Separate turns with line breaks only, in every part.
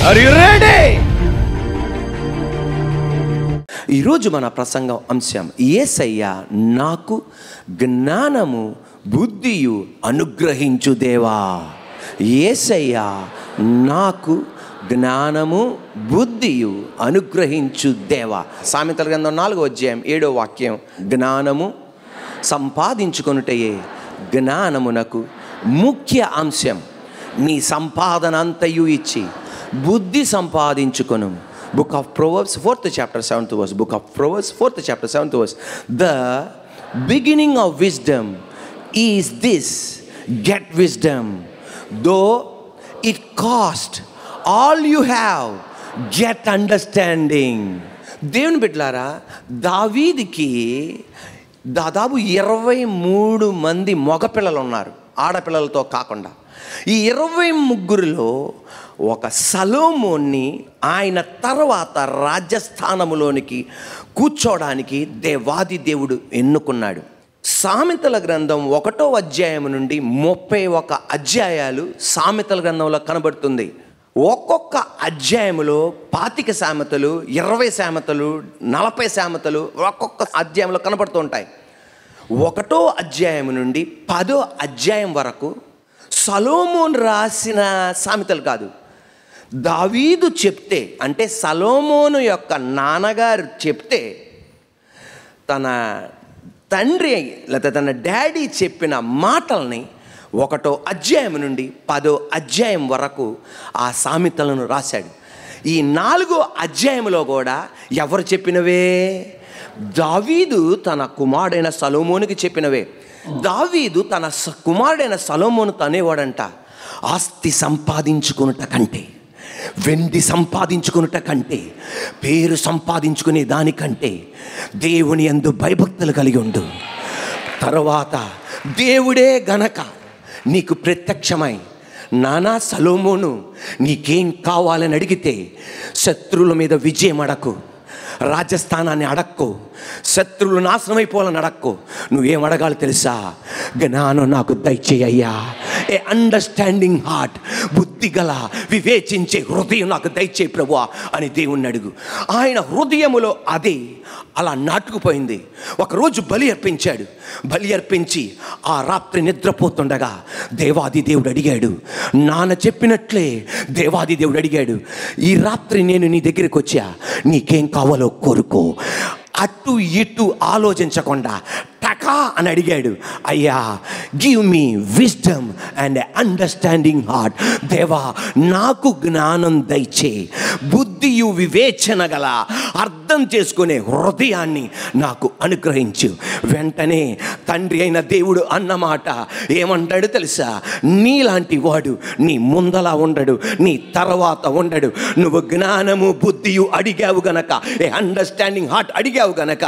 Are you ready? ఈరోజు మన ప్రసంగం అంశం యేసయ్య నాకు జ్ఞానము బుద్ధియు అనుగ్రహించు దేవా. యేసయ్య నాకు జ్ఞానము బుద్ధియు అనుగ్రహించు దేవా. సామెతల గ్రంథం 4వ అధ్యాయం 7వ వాక్యం, జ్ఞానము సంపాదించుకొనుటయే జ్ఞానమునకు ముఖ్య అంశం. నీ సంపాదన అంతయు ఇచ్చి బుద్ధి సంపాదించుకొను. Book of Proverbs 4th chapter 7th verse. Book of Proverbs 4th chapter 7th verse. The beginning of wisdom is this: get wisdom, though it cost all you have, get understanding. దేవుని బిడ్డలారా, దావీదుకి దాదాపు 23 మంది మగపిల్లలు ఉన్నారు, ఆడపిల్లలతో కాకుండా. ఈ 23లో ఒక సొలొమోన్ని ఆయన తర్వాత రాజ్యస్థానములోనికి కూర్చోడానికి దేవాది దేవుడు ఎన్నుకున్నాడు. సామెతల గ్రంథం 1వ అధ్యాయం నుండి 31 అధ్యాయాలు సామెతల గ్రంథంలో కనబడుతుంది. ఒక్కొక్క అధ్యాయములో 25 సామెతలు, 20 సామెతలు, 40 సామెతలు ఒక్కొక్క అధ్యాయంలో కనబడుతూ ఉంటాయి. 1వ అధ్యాయం నుండి 10వ అధ్యాయం వరకు సొలొమోను రాసిన సామెతలు కాదు, దావీదు చెప్తే, అంటే సొలొమోను యొక్క నాన్నగారు చెప్తే తన తండ్రి లేదా తన డాడీ చెప్పిన మాటల్ని 1వ అధ్యాయం నుండి 10వ అధ్యాయం వరకు ఆ సామెతలను రాశాడు. ఈ 4వ అధ్యాయంలో కూడా ఎవరు చెప్పినవే? దావీదు తన కుమారుడైన సొలొమోనుకి చెప్పినవే. దావీదు తన కుమారుడైన సొలొమోనుతో అనేవాడంట, ఆస్తి సంపాదించుకునుట కంటే, వెండి సంపాదించుకునుట కంటే, పేరు సంపాదించుకునే దానికంటే దేవుని యందు భయభక్తులు కలిగి ఉండు. తర్వాత దేవుడే గనక నీకు ప్రత్యక్షమై, నానా సొలొమోను నీకేం కావాలని అడిగితే శత్రువుల మీద విజయం అడక్కు, రాజస్థానాన్ని అడక్కు, శత్రువులు నాశనమైపోవాలని అడక్కు. నువ్వేం అడగాలి తెలుసా? జ్ఞానం నాకు దయచేయ్యా, ఏ అండర్స్టాండింగ్ హార్ట్, బుద్ధి గల వివేచించే హృదయం నాకు దయచేయి ప్రభువా అని దేవుణ్ణి అడుగు. ఆయన హృదయములో అది అలా నాటుకుపోయింది. ఒకరోజు బలి అర్పించాడు. బలి అర్పించి ఆ రాత్రి నిద్రపోతుండగా దేవాది దేవుడు అడిగాడు, నాన్న చెప్పినట్లే దేవాది దేవుడు అడిగాడు, ఈ రాత్రి నేను నీ దగ్గరికి వచ్చా, నీకేం కావాలో కోరుకో. అటు ఇటు ఆలోచించకుండా టకా అని అడిగాడు, అయ్యా give me wisdom and understanding heart. దేవా నాకు జ్ఞానం దయచే, బుద్ధియు వివేచన గల అర్థం చేసుకునే హృదయాన్ని నాకు అనుగ్రహించు. వెంటనే తండ్రి అయిన దేవుడు అన్నమాట ఏమంటాడు తెలుసా? నీలాంటి వాడు నీ ముందలా ఉండడు, నీ తర్వాత ఉండడు. నువ్వు జ్ఞానము బుద్ధియు అడిగావు గనక, ఏ అండర్స్టాండింగ్ హార్ట్ అడిగావు గనక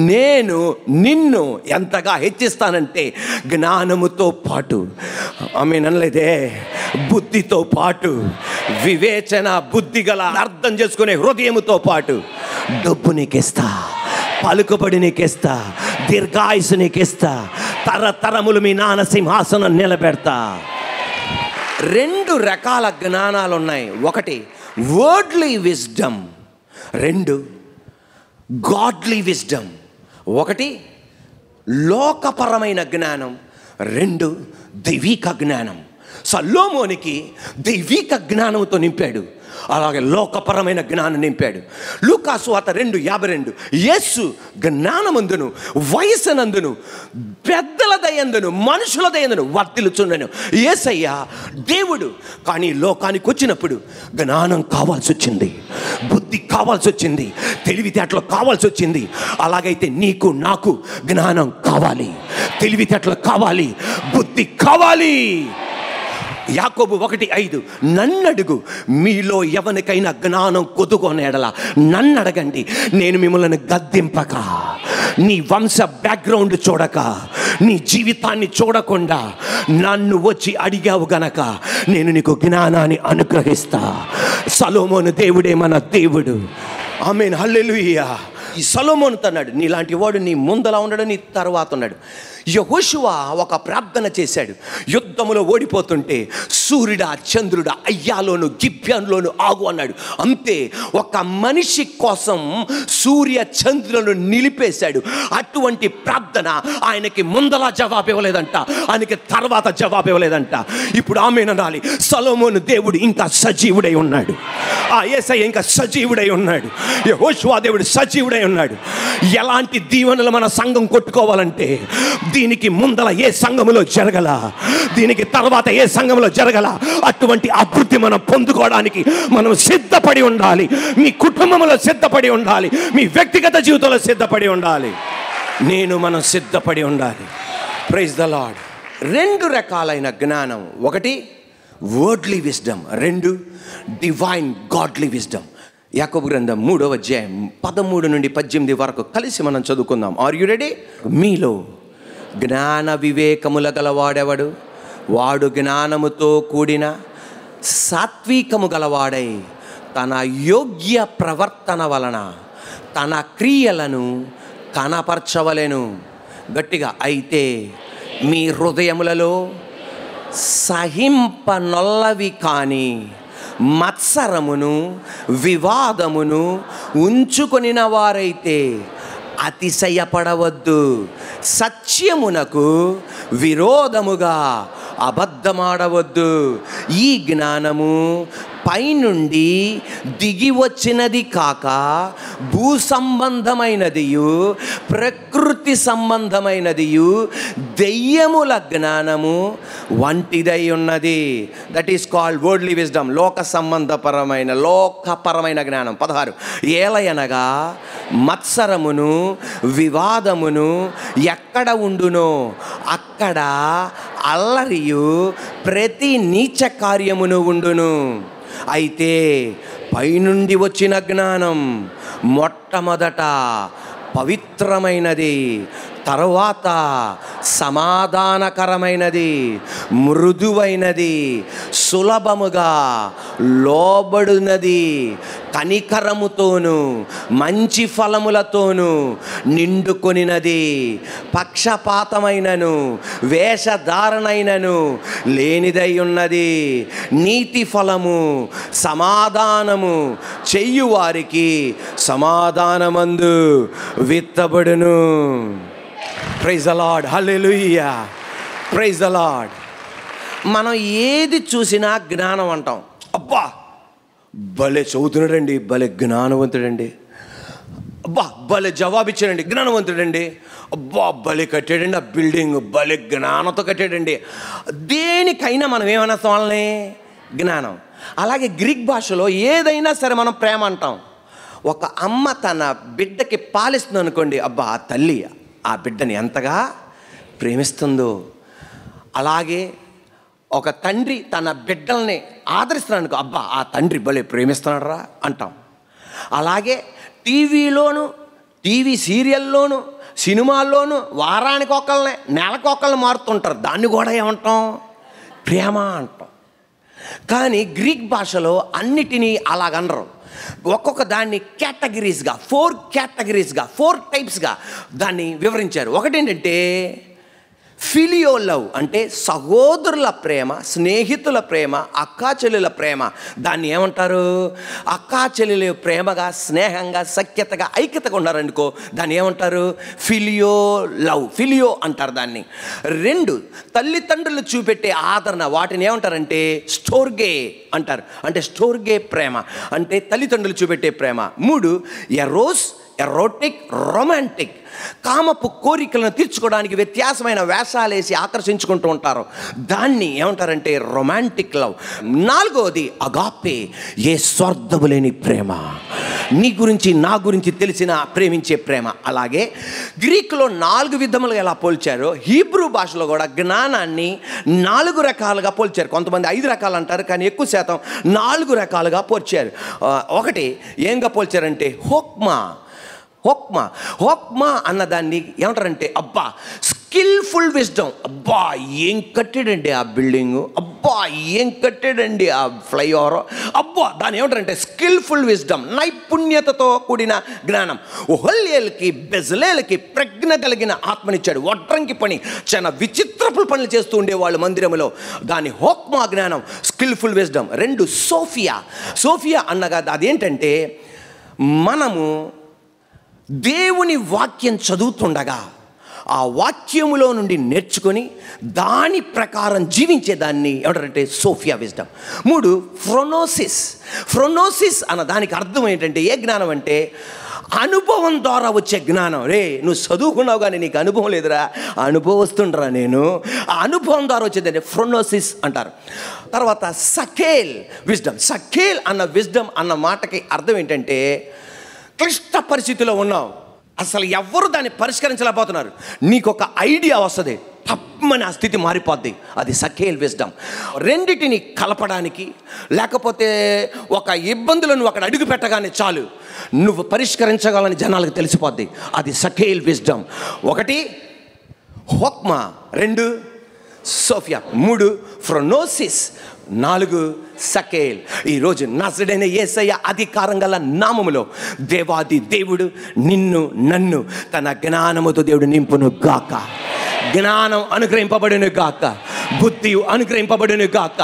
నేను నిన్ను ఎంతగా హెచ్చిస్తానంటే జ్ఞానముతో పాటు, ఆమేన్ అనలేదే, బుద్ధితో పాటు, వివేచన బుద్ధి గల అర్థం చేసుకునే హృదయముతో పాటు డబ్బు నీకిస్తా, పలుకుబడి నీకిస్తా, దీర్ఘాయుసు నీకిస్తా, తరతరములు మీ నాన్న సింహాసనం నిలబెడతా. 2 రకాల జ్ఞానాలు ఉన్నాయి. ఒకటి వర్డ్లీ విజ్డమ్, 2 గాడ్లీ విజ్డమ్. ఒకటి లోకపరమైన జ్ఞానం, 2 దైవిక జ్ఞానం. సొలొమోనుకి దైవిక జ్ఞానంతో నింపాడు, అలాగే లోకపరమైన జ్ఞానం నింపాడు. లూకా సువార్త 2:52 యేసు జ్ఞానమందును వయసునందును పెద్దల దయందును మనుషుల దయందును వర్ధిల్లుచుండెను. యేసయ్య దేవుడు, కానీ లోకానికి వచ్చినప్పుడు జ్ఞానం కావాల్సి వచ్చింది, బుద్ధి కావాల్సి వచ్చింది, తెలివితేటలు కావాల్సి వచ్చింది. అలాగైతే నీకు నాకు జ్ఞానం కావాలి, తెలివితేటలు కావాలి, బుద్ధి కావాలి. యాకోబు 1:5 నన్నడుగు, మీలో ఎవరికైనా జ్ఞానం కొదుకొనేడల నన్ను అడగండి, నేను మిమ్మల్ని గద్దింపక, నీ వంశ బ్యాక్గ్రౌండ్ చూడక, నీ జీవితాన్ని చూడకుండా నన్ను వచ్చి అడిగావు గనక నేను నీకు జ్ఞానాన్ని అనుగ్రహిస్తా. సొలొమోను దేవుడే మన దేవుడు. ఆమేన్, హల్లెలూయా. ఈ సొలొమోనుతో అన్నాడు, నీలాంటి వాడు నీ ముందలా ఉన్నాడు, నీ తర్వాత ఉన్నాడు. యెహోషువ ఒక ప్రార్థన చేశాడు. యుద్ధములో ఓడిపోతుంటే సూర్యుడా చంద్రుడా అయ్యాలోను గిబ్యాన్లోను ఆగు అన్నాడు. అంతే, ఒక మనిషి కోసం సూర్య చంద్రులను నిలిపేశాడు. అటువంటి ప్రార్థన ఆయనకి ముందల జవాబు ఇవ్వలేదంట, ఆయనకి తర్వాత జవాబు ఇవ్వలేదంట. ఇప్పుడు ఆమేననాలి. సొలొమోను దేవుడు ఇంకా సజీవుడై ఉన్నాడు. ఆ యేసయ్య ఇంకా సజీవుడై ఉన్నాడు. యెహోషువ దేవుడు సజీవుడై ఉన్నాడు. ఎలాంటి దీవెనలు మన సంఘం కొట్టుకోవాలంటే దీనికి ముందల ఏ సంఘములో జరగల, దీనికి తర్వాత ఏ సంఘములో జరగల, అటువంటి అభివృద్ధి మనం పొందుకోవడానికి మనం సిద్ధపడి ఉండాలి. మీ కుటుంబంలో సిద్ధపడి ఉండాలి, మీ వ్యక్తిగత జీవితంలో సిద్ధపడి ఉండాలి. మనం సిద్ధపడి ఉండాలి. Praise the lord. 2 రకాలైన జ్ఞానం. ఒకటి worldly wisdom, 2 divine godly wisdom. యాకోబు గ్రంథం 3వ అధ్యాయం 13 నుండి 18 వరకు కలిసి మనం చదువుకుందాం. Are you ready? మీలో జ్ఞాన వివేకముల గలవాడెవడు? వాడు జ్ఞానముతో కూడిన సాత్వికము గలవాడై తన యోగ్య ప్రవర్తన వలన తన క్రియలను కనపరచవలెను. గట్టిగా, అయితే మీ హృదయములలో సహింపనొల్లవి కాని మత్సరమును వివాదమును ఉంచుకొనిన వారైతే అతిశయపడవద్దు. సత్యమునకు విరోధముగా అబద్ధమాడవద్దు. ఈ జ్ఞానము పైనుండి దిగి వచ్చినది కాక భూ సంబంధమైనదియు ప్రకృతి సంబంధమైనదియు దెయ్యముల జ్ఞానము వంటిదై ఉన్నది. That is called worldly wisdom. లోకపరమైన జ్ఞానం. 16 ఏలయనగా మత్సరమును వివాదమును ఎక్కడ ఉండునో అక్కడ అల్లరియు ప్రతి నీచ కార్యమును ఉండును. అయితే పైనుండి వచ్చిన జ్ఞానం మొట్టమొదట పవిత్రమైనది, తరువాత సమాధానకరమైనది, మృదువైనది, సులభముగా లోబడినది, కనికరముతోను మంచి ఫలములతోను నిండుకొనినది, పక్షపాతమైనను వేషధారణైనను లేనిదై ఉన్నది. నీతి ఫలము సమాధానము చెయ్యువారికి సమాధానమందు విత్తబడును. Praise the Lord. Hallelujah. Praise the Lord. మనం ఏది చూసినా జ్ఞానం అంటాం. అబ్బా భలే చదువుతున్నాడండి, భలే జ్ఞానవంతుడండి, అబ్బా భలే జవాబిచ్చాడండి, జ్ఞానవంతుడండి, అబ్బా భలే కట్టాడండి ఆ బిల్డింగ్, భలే జ్ఞానంతో కట్టాడండి. దేనికైనా మనం ఏమనేస్తాం? వాళ్ళని జ్ఞానం. అలాగే గ్రీక్ భాషలో ఏదైనా సరే మనం ప్రేమ అంటాం. ఒక అమ్మ తన బిడ్డకి పాలిస్తుంది అనుకోండి, అబ్బా ఆ తల్లి ఆ బిడ్డని ఎంతగా ప్రేమిస్తుందో. అలాగే ఒక తండ్రి తన బిడ్డల్ని ఆదరిస్తున్నాడు అనుకో, అబ్బా ఆ తండ్రి భలే ప్రేమిస్తున్నాడు రా అంటాం. అలాగే టీవీలోను, టీవీ సీరియల్లోను, సినిమాల్లోనూ వారానికి ఒకళ్ళని నెలకు ఒకళ్ళని మారుతుంటారు, దాన్ని కూడా ఏమంటాం? ప్రేమ అంటాం. కానీ గ్రీక్ భాషలో అన్నిటినీ అలాగనరు. ఒక్కొక్క దాన్ని కేటగిరీస్గా 4 కేటగిరీస్గా 4 టైప్స్గా దాన్ని వివరించారు. ఒకటేంటంటే ఫిలియో లవ్, అంటే సహోదరుల ప్రేమ, స్నేహితుల ప్రేమ, అక్కాచెల్లుల ప్రేమ. దాన్ని ఏమంటారు? అక్కాచెల్లుల ప్రేమగా, స్నేహంగా, సఖ్యతగా, ఐక్యతగా ఉన్నారనుకో, దాన్ని ఏమంటారు? ఫిలియో లవ్, ఫిలియో అంటారు దాన్ని. 2 తల్లిదండ్రులు చూపెట్టే ఆదరణ, వాటిని ఏమంటారంటే స్టోర్గే అంటారు. అంటే స్టోర్గే ప్రేమ అంటే తల్లిదండ్రులు చూపెట్టే ప్రేమ. 3 ఎరోస్, ఎరోటిక్, రొమాంటిక్, కామపు కోరికలను తీర్చుకోవడానికి వ్యత్యాసమైన వేషాలేసి ఆకర్షించుకుంటూ ఉంటారు, దాన్ని ఏమంటారంటే రొమాంటిక్ లవ్. 4వది అగాపే, ఏ స్వార్థము లేని ప్రేమ, నీ గురించి నా గురించి తెలిసిన ప్రేమించే ప్రేమ. అలాగే గ్రీకులో 4 విధములుగా ఎలా పోల్చారో హీబ్రూ భాషలో కూడా జ్ఞానాన్ని 4 రకాలుగా పోల్చారు. కొంతమంది 5 రకాలు అంటారు, కానీ ఎక్కువ శాతం 4 రకాలుగా పోల్చారు. ఒకటి ఏంగా పోల్చారంటే హోక్మా. హోక్మా అన్నదాన్ని ఏమంటారంటే అబ్బా స్కిల్ఫుల్ విజ్డమ్. అబ్బా ఏం కట్టాడండి ఆ బిల్డింగు, అబ్బా ఏం కట్టాడండి ఆ ఫ్లైఓవర్, అబ్బా దాని ఏమంటారంటే స్కిల్ఫుల్ విజ్డమ్, నైపుణ్యతతో కూడిన జ్ఞానం. ఒహల్యేలుకి బెజలేలకి ప్రజ్ఞ కలిగిన ఆత్మనిచ్చాడు. వడ్రంకి పని చాలా విచిత్రపు పనులు చేస్తూ ఉండేవాళ్ళు మందిరంలో, దాని హోక్మా జ్ఞానం, స్కిల్ఫుల్ విజ్డమ్. 2 సోఫియా అన్నగా అదేంటంటే మనము దేవుని వాక్యం చదువుతుండగా ఆ వాక్యములో నుండి నేర్చుకొని దాని ప్రకారం జీవించేదాన్ని ఏమంటారంటే సోఫియా విజ్డమ్. 3 ఫ్రోనోసిస్ అన్న దానికి అర్థం ఏంటంటే ఏ జ్ఞానం అంటే అనుభవం ద్వారా వచ్చే జ్ఞానం. రే నువ్వు చదువుకున్నావు కానీ నీకు అనుభవం లేదురా, అనుభవస్తుండరా నేను, ఆ అనుభవం ద్వారా వచ్చేదంటే ఫ్రోనోసిస్ అంటారు. తర్వాత సకేల్ అన్న విజ్డమ్ అన్న మాటకి అర్థం ఏంటంటే క్లిష్ట పరిస్థితిలో ఉన్నావు, అసలు ఎవరు దాన్ని పరిష్కరించలేకపోతున్నారు, నీకు ఒక ఐడియా వస్తుంది, తప్పని ఆ స్థితి మారిపోద్ది, అది సకేల్ విజ్డమ్. రెండిటిని కలపడానికి లేకపోతే ఒక ఇబ్బందులు నువ్వు అక్కడ అడుగు పెట్టగానే చాలు నువ్వు పరిష్కరించగలని జనాలకు తెలిసిపోద్ది, అది సకేల్ విజ్డమ్. 1 హోక్మా, 2 సోఫియా, 3 ఫ్రోనోసిస్, 4 సకేల్. ఈరోజు నజరేయుడైన యేసయ్య అధికారం గల నామములో దేవాది దేవుడు నిన్ను నన్ను తన జ్ఞానముతో దేవుడు నింపును గాక, జ్ఞానం అనుగ్రహింపబడును గాక, బుద్ధి అనుగ్రహింపబడును గాక.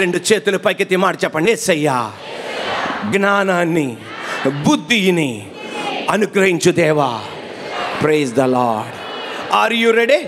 2 చేతులు పైకెత్తి మాట చెప్పండి, యేసయ్య జ్ఞానాన్ని బుద్ధిని అనుగ్రహించు దేవా. Praise the lord. Are you ready?